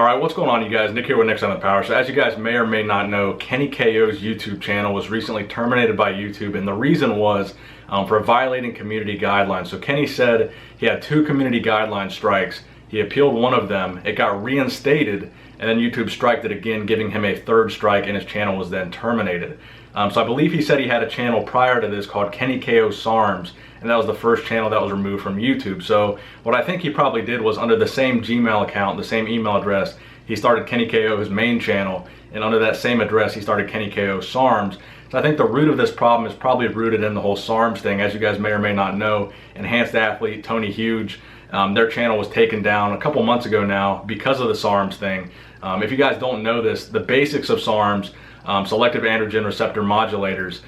Alright, what's going on, you guys? Nick here with Nick's on the Power. So as you guys may or may not know, Kenny KO's YouTube channel was recently terminated by YouTube, and the reason was for violating community guidelines. So Kenny said he had 2 community guideline strikes. He appealed one of them, it got reinstated, and then YouTube striked it again, giving him a 3rd strike, and his channel was then terminated. So I believe he said he had a channel prior to this called Kenny KO SARMs, and that was the first channel that was removed from YouTube. So what I think he probably did was, under the same Gmail account, the same email address, he started Kenny KO, his main channel, and under that same address he started Kenny KO SARMs. So I think the root of this problem is probably rooted in the whole SARMs thing. As you guys may or may not know, Enhanced Athlete, Tony Huge, their channel was taken down a couple months ago now because of the SARMs thing. If you guys don't know this, the basics of SARMs, selective androgen receptor modulators,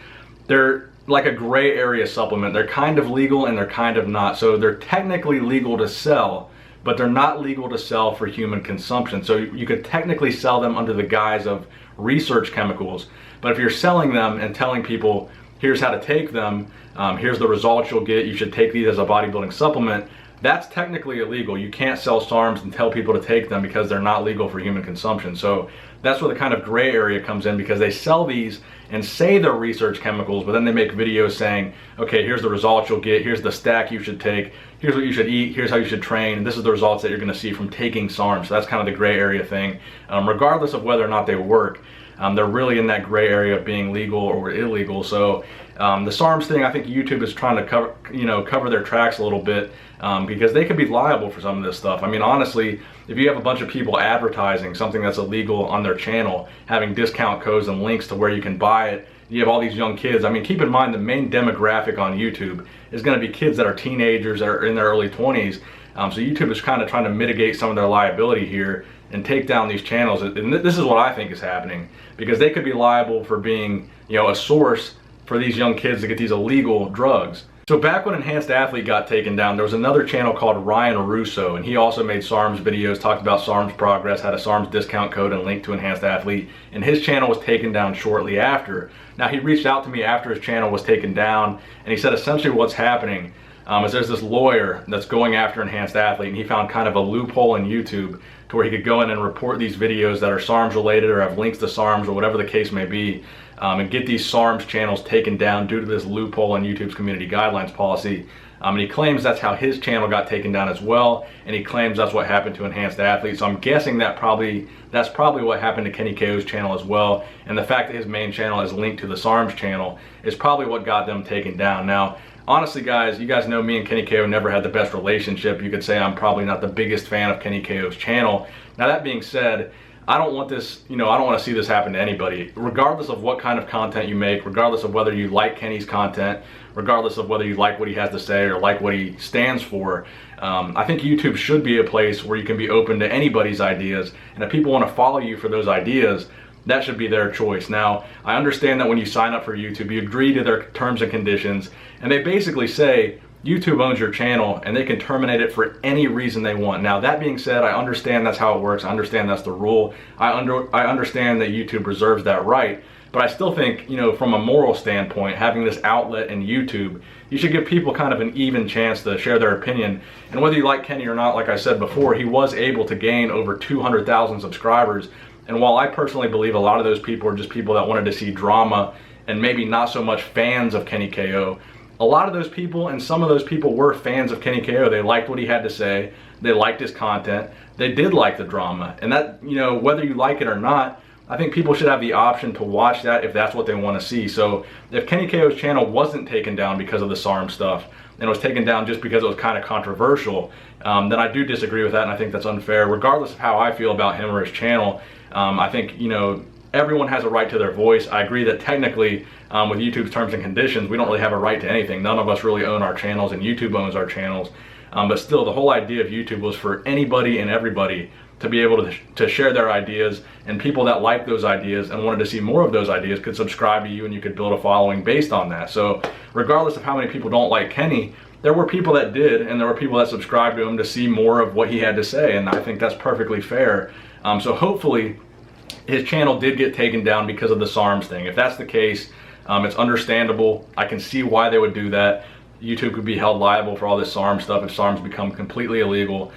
they're like a gray area supplement. They're kind of legal and they're kind of not. So they're technically legal to sell, but they're not legal to sell for human consumption. So you could technically sell them under the guise of research chemicals, but if you're selling them and telling people, here's how to take them, here's the results you'll get, you should take these as a bodybuilding supplement, that's technically illegal. You can't sell SARMs and tell people to take them because they're not legal for human consumption. So that's where the kind of gray area comes in, because they sell these and say they're research chemicals, but then they make videos saying, okay, here's the results you'll get, here's the stack you should take, here's what you should eat, here's how you should train, and this is the results that you're going to see from taking SARMs. So that's kind of the gray area thing. Regardless of whether or not they work, they're really in that gray area of being legal or illegal. So the SARMs thing, I think YouTube is trying to cover their tracks a little bit, because they could be liable for some of this stuff. I mean, honestly, if you have a bunch of people advertising something that's illegal on their channel, having discount codes and links to where you can buy it, you have all these young kids. I mean, keep in mind the main demographic on YouTube is going to be kids that are teenagers, that are in their early 20s. So YouTube is kind of trying to mitigate some of their liability here and take down these channels. And this is what I think is happening, because they could be liable for being, a source for these young kids to get these illegal drugs. So back when Enhanced Athlete got taken down, there was another channel called Ryan Russo, and he also made SARMs videos, talked about SARMs progress, had a SARMs discount code and link to Enhanced Athlete, and his channel was taken down shortly after. Now, he reached out to me after his channel was taken down, and he said essentially what's happening is there's this lawyer that's going after Enhanced Athlete, and he found kind of a loophole in YouTube to where he could go in and report these videos that are SARMs related or have links to SARMs or whatever the case may be, and get these SARMs channels taken down due to this loophole in YouTube's community guidelines policy. And he claims that's how his channel got taken down as well, and he claims that's what happened to Enhanced Athlete. So I'm guessing that's probably what happened to Kenny KO's channel as well, and the fact that his main channel is linked to the SARMs channel is probably what got them taken down. Now, honestly, guys, you guys know me and Kenny KO never had the best relationship. You could say I'm probably not the biggest fan of Kenny KO's channel. Now, that being said, I don't want this, I don't want to see this happen to anybody. Regardless of what kind of content you make, regardless of whether you like Kenny's content, regardless of whether you like what he has to say or like what he stands for, I think YouTube should be a place where you can be open to anybody's ideas. And if people want to follow you for those ideas, that should be their choice. Now, I understand that when you sign up for YouTube, you agree to their terms and conditions, and they basically say YouTube owns your channel and they can terminate it for any reason they want. Now, that being said, I understand that's how it works. I understand that's the rule. I understand that YouTube reserves that right, but I still think, from a moral standpoint, having this outlet in YouTube, you should give people kind of an even chance to share their opinion. And whether you like Kenny or not, like I said before, he was able to gain over 200,000 subscribers. And while I personally believe a lot of those people are just people that wanted to see drama and maybe not so much fans of Kenny KO, a lot of those people, and some of those people were fans of Kenny KO. They liked what he had to say. They liked his content. They did like the drama. And that, whether you like it or not, I think people should have the option to watch that if that's what they want to see. So if Kenny KO's channel wasn't taken down because of the SARM stuff, and it was taken down just because it was kind of controversial, then I do disagree with that, and I think that's unfair. Regardless of how I feel about him or his channel, I think, everyone has a right to their voice. I agree that technically, with YouTube's terms and conditions, we don't really have a right to anything. None of us really own our channels, and YouTube owns our channels. But still, the whole idea of YouTube was for anybody and everybody to be able to share their ideas, and people that like those ideas and wanted to see more of those ideas could subscribe to you, and you could build a following based on that. So regardless of how many people don't like Kenny, there were people that did, and there were people that subscribed to him to see more of what he had to say, and I think that's perfectly fair. So hopefully his channel did get taken down because of the SARMs thing. If that's the case, it's understandable. I can see why they would do that. YouTube could be held liable for all this SARM stuff if SARMs become completely illegal.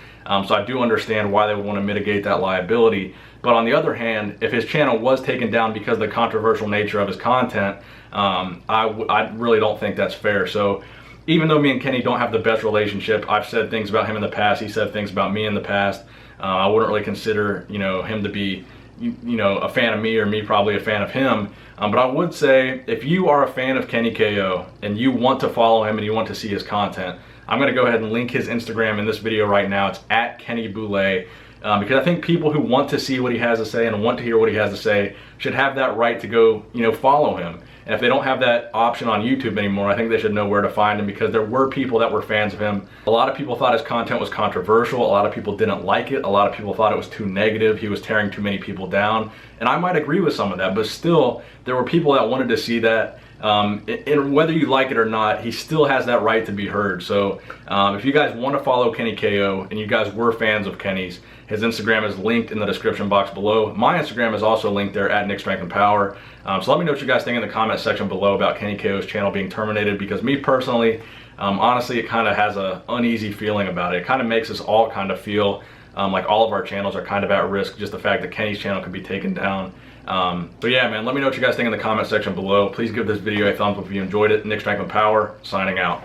So I do understand why they would want to mitigate that liability. But on the other hand, if his channel was taken down because of the controversial nature of his content, I really don't think that's fair. So even though me and Kenny don't have the best relationship, I've said things about him in the past, he said things about me in the past. I wouldn't really consider, him to be, a fan of me, or me probably a fan of him. But I would say, if you are a fan of Kenny KO and you want to follow him and you want to see his content, I'm going to go ahead and link his Instagram in this video right now. It's at Kenny Boulay. Because I think people who want to see what he has to say and want to hear what he has to say should have that right to go, follow him. And if they don't have that option on YouTube anymore, I think they should know where to find him, because there were people that were fans of him. A lot of people thought his content was controversial. A lot of people didn't like it. A lot of people thought it was too negative. He was tearing too many people down. And I might agree with some of that, but still, there were people that wanted to see that. And whether you like it or not, he still has that right to be heard. So if you guys want to follow Kenny KO and you guys were fans of Kenny's, his Instagram is linked in the description box below. My Instagram is also linked there at Nick Strength and Power. So let me know what you guys think in the comment section below about Kenny KO's channel being terminated, because me personally, honestly, it kind of has an uneasy feeling about it. It kind of makes us all kind of feel like all of our channels are kind of at risk, just the fact that Kenny's channel could be taken down. So yeah, man, let me know what you guys think in the comment section below. Please give this video a thumbs up if you enjoyed it. Nick Strength and Power, signing out.